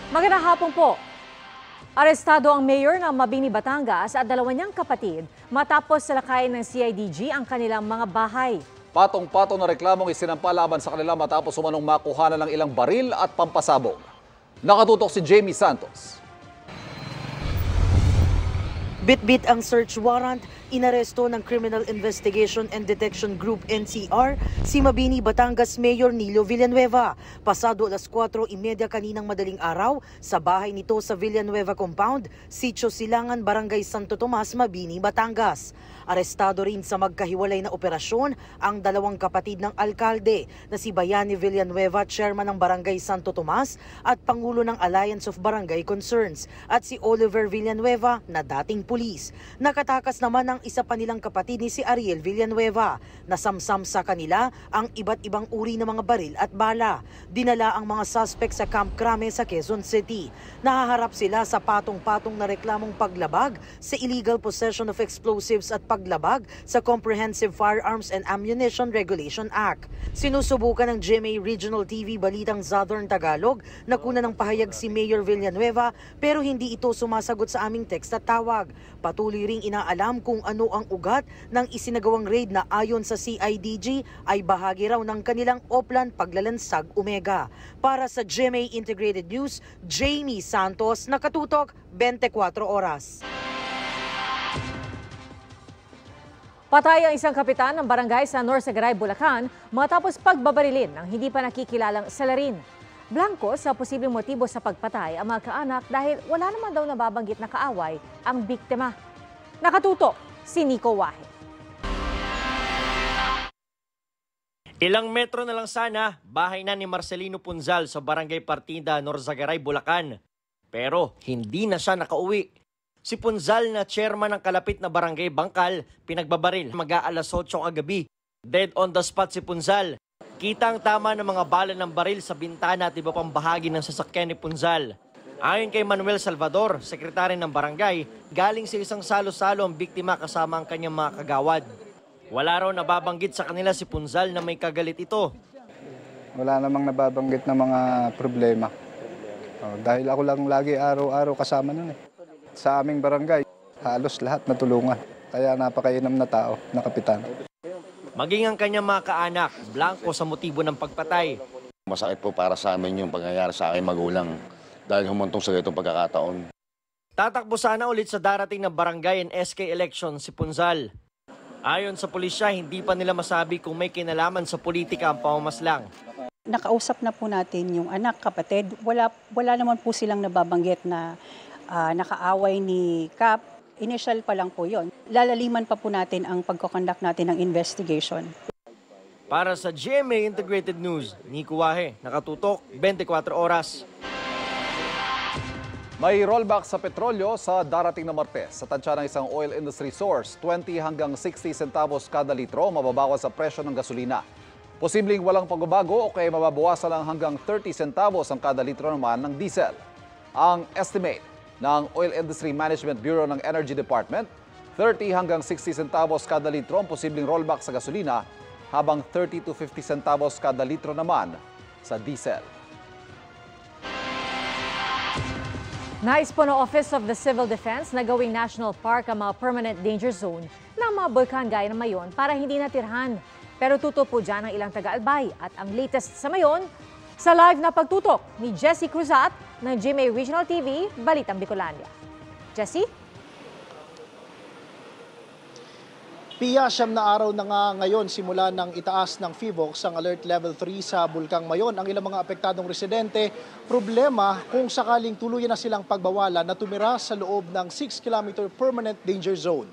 Magandang hapon po. Arestado ang mayor ng Mabini, Batangas at dalawa niyang kapatid matapos salakayin ng CIDG ang kanilang mga bahay. Patong-patong na reklamong isinampa laban sa kanila matapos umanong makuhanan ng ilang baril at pampasabog. Nakatutok si Jamie Santos. Bit-bit ang search warrant, inaresto ng Criminal Investigation and Detection Group NCR si Mabini, Batangas Mayor Nilo Villanueva. Pasado alas 4:30 kaninang madaling araw sa bahay nito sa Villanueva Compound, Sitio Silangan, Barangay Santo Tomas, Mabini, Batangas. Arestado rin sa magkahiwalay na operasyon ang dalawang kapatid ng alkalde na si Bayani Villanueva, chairman ng Barangay Santo Tomas at pangulo ng Alliance of Barangay Concerns, at si Oliver Villanueva na dating pulis. Nakatakas naman ang isa pa nilang kapatid ni si Ariel Villanueva. Nasamsam sa kanila ang iba't ibang uri ng mga baril at bala. Dinala ang mga suspect sa Camp Crame sa Quezon City. Nahaharap sila sa patong-patong na reklamong paglabag sa illegal possession of explosives at paglabag sa Comprehensive Firearms and Ammunition Regulation Act. Sinusubukan ng GMA Regional TV Balitang Southern Tagalog na kunan ng pahayag si Mayor Villanueva pero hindi ito sumasagot sa aming text at tawag. Patuloy ring inaalam kung ano ang ugat ng isinagawang raid na ayon sa CIDG ay bahagi raw ng kanilang Oplan Paglalansag Omega. Para sa GMA Integrated News, Jamie Santos, nakatutok 24 oras. Patay ang isang kapitan ng barangay sa Norsagaray, Bulacan matapos pagbabarilin ng hindi pa nakikilalang salarin. Blanco sa posibleng motibo sa pagpatay ang mga kaanak dahil wala naman daw nababanggit na kaaway ang biktima. Nakatutok si Nico Wahe. Ilang metro na lang sana, bahay na ni Marcelino Punzal sa Barangay Partida, Norsagaray, Bulacan. Pero hindi na siya nakauwi. Si Punzal na chairman ng kalapit na barangay Bangkal, pinagbabaril mag-aalas 8 ang gabi. Dead on the spot si Punzal. Kita ang tama ng mga bala ng baril sa bintana at iba pang bahagi ng sasakyan ni Punzal. Ayon kay Manuel Salvador, sekretary ng barangay, galing sa isang salo-salo ang biktima kasama ang kanyang mga kagawad. Wala raw nababanggit sa kanila si Punzal na may kagalit ito. Wala namang nababanggit na mga problema. Dahil ako lang lagi araw-araw kasama nun eh. Sa aming barangay, halos lahat natulungan. Kaya napakainam na tao, na kapitan. Maging ang kanyang mga kaanak, blanco sa motibo ng pagpatay. Masakit po para sa amin yung pangyayari sa aking magulang dahil humantong sa itong pagkakataon. Tatakbo sana ulit sa darating na barangay and SK election si Punzal. Ayon sa pulisya, hindi pa nila masabi kung may kinalaman sa politika ang pamamaslang. Nakausap na po natin yung anak, kapatid. Wala naman po silang nababanggit na nakaaway ni Kap. Initial pa lang po yon. Lalaliman pa po natin ang pagkoconduct natin ng investigation. Para sa GMA Integrated News, Nico Wahe, nakatutok 24 oras. May rollback sa petrolyo sa darating na Martes. Sa tansya ng isang oil industry source, 20 hanggang 60 centavos kada litro mababawas sa presyo ng gasolina. Posibleng walang pagbabago o kaya mababawasan lang hanggang 30 centavos ang kada litro naman ng diesel. Ang estimate ng Oil Industry Management Bureau ng Energy Department, 30 hanggang 60 centavos kada litro ang posibleng rollback sa gasolina, habang 30 to 50 centavos kada litro naman sa diesel. Nais po ng Office of the Civil Defense na gawing National Park ang mga permanent danger zone ng mga bulkan gaya ng Mayon para hindi natirhan. Pero tuto po dyan ang ilang taga-albay at ang latest sa Mayon, sa live na pagtutok ni Jessie Cruzat ng GMA Regional TV, Balitang Bicolania. Jessie? Pia, 9 na araw na nga ngayon simula ng itaas ng PHIVOLCS ang Alert Level 3 sa Bulkang Mayon. Ang ilang mga apektadong residente, problema kung sakaling tuluyan na silang pagbawalan na tumira sa loob ng 6-kilometer permanent danger zone.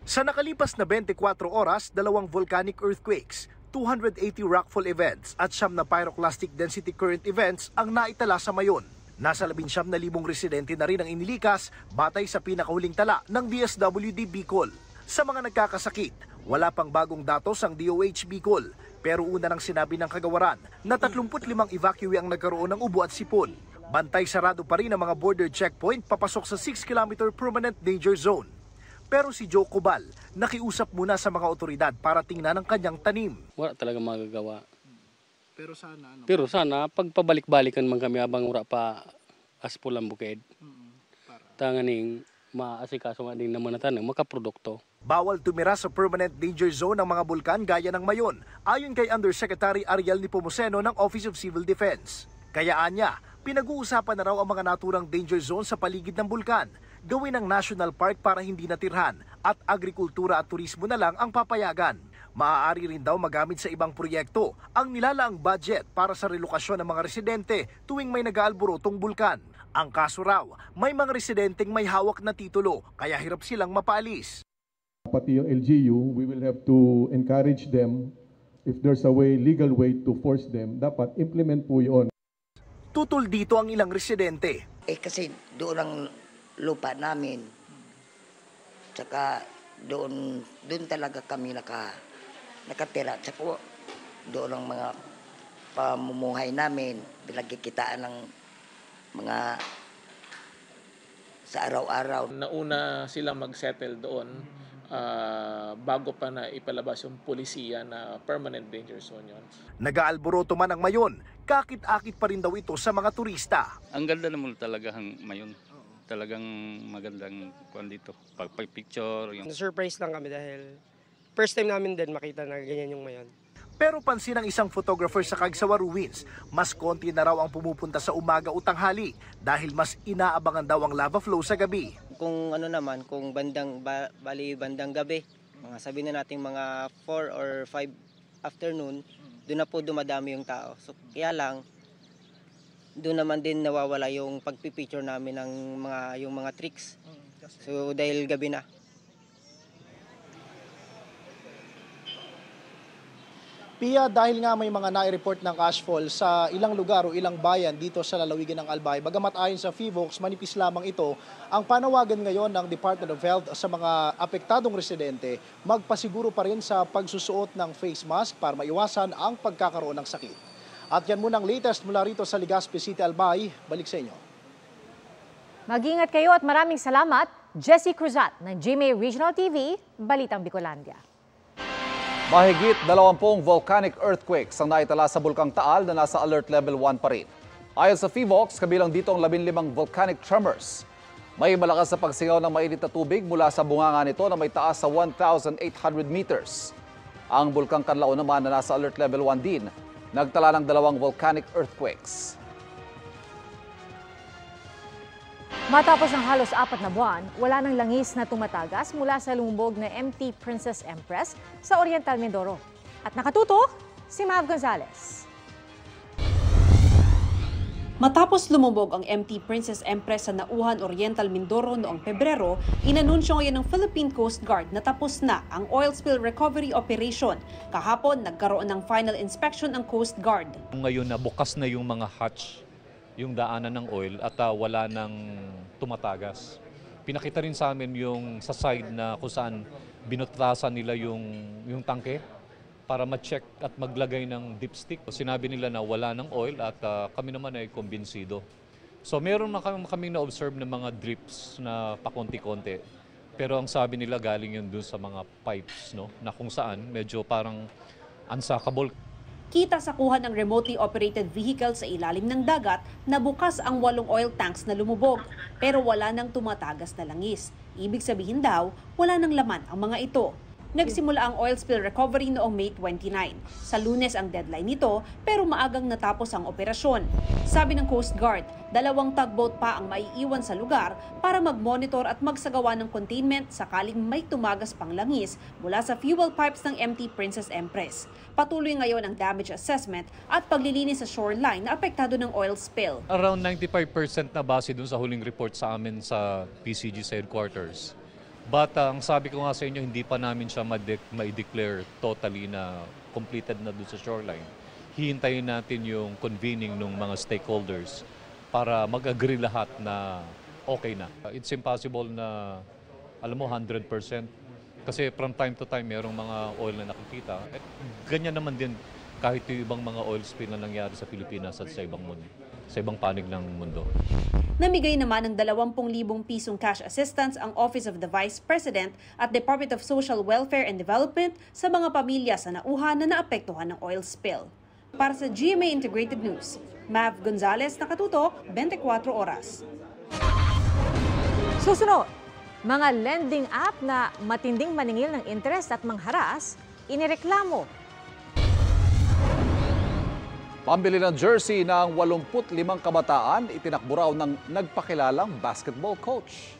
Sa nakalipas na 24 oras, 2 volcanic earthquakes, 280 rockfall events at 9 na pyroclastic density current events ang naitala sa Mayon. Nasa 19,000 residente na rin ang inilikas batay sa pinakahuling tala ng DSWD Bicol. Sa mga nagkakasakit, wala pang bagong datos ang DOH Bicol, pero una nang sinabi ng kagawaran na 35 evacuee ang nagkaroon ng ubo at sipon. Bantay sarado pa rin ang mga border checkpoint papasok sa 6-kilometer permanent danger zone. Pero si Joe Cobal, nakiusap muna sa mga otoridad para tingnan ang kanyang tanim. Wala talaga magagawa. Pero sana pagpabalik-balikan man kami habang wala pa aspulang bukid. Tanganing maasikaso nga din naman natin ng makaprodukto. Bawal tumira sa permanent danger zone ng mga bulkan gaya ng Mayon, ayon kay Undersecretary Ariel Nepomuceno ng Office of Civil Defense. Kayaan niya, pinag-uusapan na raw ang mga naturang danger zone sa paligid ng bulkan, gawin ng national park para hindi natirhan at agrikultura at turismo na lang ang papayagan. Maaari rin daw magamit sa ibang proyekto ang nilalaang budget para sa relokasyon ng mga residente tuwing may nag-aalborotong bulkan. Ang kaso raw, may mga residenteng may hawak na titulo kaya hirap silang mapaalis. Pati yung LGU, we will have to encourage them. If there's a way, legal way to force them, dapat implement po yun. Tutol dito ang ilang residente. Kasi doon ang lupa namin. Tsaka doon talaga kami nakatira. Tsaka doon ang mga pamumuhay namin, pinagkikitaan ng mga sa araw-araw. Nauna sila mag-settle doon bago pa na ipalabas yung polisiya na permanent danger zone yun. Nag-aalboroto man ang Mayon, kakit-akit pa rin daw ito sa mga turista. Ang ganda naman talaga ang Mayon. Talagang magandang kuwan dito. Pag-picture. Surprise lang kami dahil first time namin din makita na ganyan yung Mayon. Pero pansin ng isang photographer sa Cagsawa Ruins, mas konti na raw ang pumupunta sa umaga o tanghali dahil mas inaabangan daw ang lava flow sa gabi. Kung kung bandang gabi, mga sabihin na natin mga 4 or 5 afternoon, doon na po dumadami yung tao. So kaya lang, doon naman din nawawala yung pagpipicture namin ng yung mga tricks. So dahil gabi na. Pia, dahil nga may mga nai-report ng cashfall sa ilang lugar o ilang bayan dito sa lalawigan ng Albay, bagamat ayon sa FIVOX, manipis lamang ito, ang panawagan ngayon ng Department of Health sa mga apektadong residente, magpasiguro pa rin sa pagsusuot ng face mask para maiwasan ang pagkakaroon ng sakit. At yan muna ang latest mula rito sa Legazpi City, Albay. Balik sa inyo. Mag-ingat kayo at maraming salamat, Jessie Cruzat ng GMA Regional TV, Balitang Bicolandia. Mahigit 20 volcanic earthquakes ang naitala sa Bulkang Taal na nasa Alert Level 1 pa rin. Ayon sa FIVOX, kabilang dito ang 15 volcanic tremors. May malakas sa pagsingaw ng mainit na tubig mula sa bunganga nito na may taas sa 1,800 meters. Ang Bulkang Canlaon naman na nasa Alert Level 1 din, nagtala ng 2 volcanic earthquakes. Matapos ang halos 4 na buwan, wala nang langis na tumatagas mula sa lumubog na MT Princess Empress sa Oriental Mindoro. At nakatuto, si Mav Gonzalez. Matapos lumubog ang MT Princess Empress sa Nauhan, Oriental Mindoro noong Pebrero, inanunsyo ngayon ng Philippine Coast Guard na tapos na ang oil spill recovery operation. Kahapon, nagkaroon ng final inspection ang Coast Guard. Ngayon na bukas na yung mga hatch, yung daanan ng oil at wala nang tumatagas. Pinakita rin sa amin yung sa side na kung saan binutasan nila yung tangke para ma-check at maglagay ng dipstick. Sinabi nila na wala ng oil at kami naman ay kumbinsido. So meron na kami na-observe ng mga drips na pakonti-konti. Pero ang sabi nila galing yun dun sa mga pipes, no? Na kung saan medyo parang unsuckable. Kita sa kuha ng remotely operated vehicle sa ilalim ng dagat na bukas ang 8 oil tanks na lumubog pero wala nang tumatagas na langis. Ibig sabihin daw, wala nang laman ang mga ito. Nagsimula ang oil spill recovery noong May 29. Sa Lunes ang deadline nito pero maagang natapos ang operasyon. Sabi ng Coast Guard, 2 tugboat pa ang maiiwan sa lugar para mag-monitor at magsagawa ng containment sakaling may tumagas pang langis mula sa fuel pipes ng MT Princess Empress. Patuloy ngayon ang damage assessment at paglilinis sa shoreline na apektado ng oil spill. Around 95% na base dun sa huling report sa amin sa PCG sa headquarters. But ang sabi ko nga sa inyo, hindi pa namin siya ma-declare totally na completed na dun sa shoreline. Hihintayin natin yung convening ng mga stakeholders para mag-agree lahat na okay na. It's impossible na, alam mo, 100%. Kasi from time to time, mayroong mga oil na nakikita. At ganyan naman din kahit yung ibang mga oil spill na nangyari sa Pilipinas at sa ibang mundo, sa ibang panig ng mundo. Namigay naman ng 20,000 pisong cash assistance ang Office of the Vice President at Department of Social Welfare and Development sa mga pamilya sa Nauhan na naapektuhan ng oil spill. Para sa GMA Integrated News, Mav Gonzalez, nakatutok, 24 oras. Susunod, mga lending app na matinding maningil ng interest at mangharas, inireklamo. Pambili ng jersey ng 85 kabataan, itinakbo raw ng nagpakilalang basketball coach.